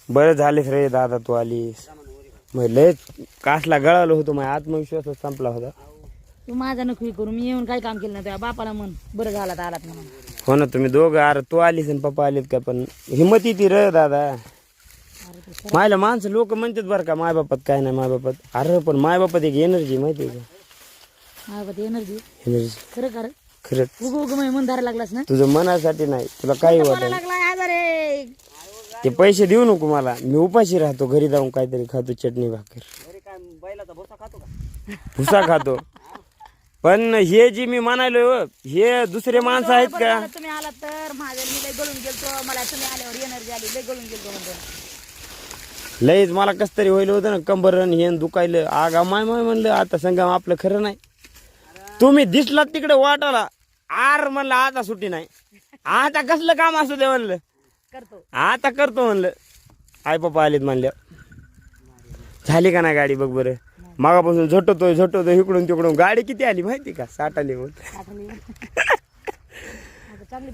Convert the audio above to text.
बरं झालेस रे दादा तू आलीस. मग लय कासला गळालो होतो, माझा आत्मविश्वासच संपला होता. तू माझा नखी करू, मी येऊन काही काम केलं नाही तुझ्या बापाला म्हण बरं झाला तर आलात म्हणून. हो ना, तुम्ही दोघं. अरे तू आलीस आणि पप्पा आलेत का, पण हिंमत येते रे दादा. मायला माणसं लोक म्हणतात बरं का माय बापात काय नाही, माय बापात. अरे पण माय बापात एक एनर्जी माहिती आहे का? माझ्या बापात एनर्जी एनर्जी खरं खरं खरंच. उग उग मन धरायला लागलास ना. तुझं मनासाठी नाही, तुला काही बोलायला वाटत. लागलाय आजारे. ते पैसे देऊ नको मला, मी उपाशी राहतो. घरी जाऊन काहीतरी खातो, चटणी भाकर. भुसा खातो. पण हे जी मी म्हणालो हे दुसरे माणसं आहेत का? तुम्ही आलात तर माझ्या मी लय गळून गेलतो, मला तुम्ही आल्यावर एनर्जी आली, लय गळून गेलतो म्हणतो. लयच मला कस तरी होईल होतं ना, कंबरन हे दुखायलं. आगा माय माय म्हणलं आता संगम आपलं खरं नाही. तुम्ही दिसलात तिकडे वाटाला आर म्हणलं आता सुट्टी नाही, आता कसलं काम असू दे म्हणलं, करतो आता करतो म्हणलं. आई पप्पा आलेत म्हणल्या. झाली का नाही गाडी बघ बरं. मागापासून झोटवतोय इकडून तिकडून. गाडी किती आली माहिती का? 60 आली. चांगली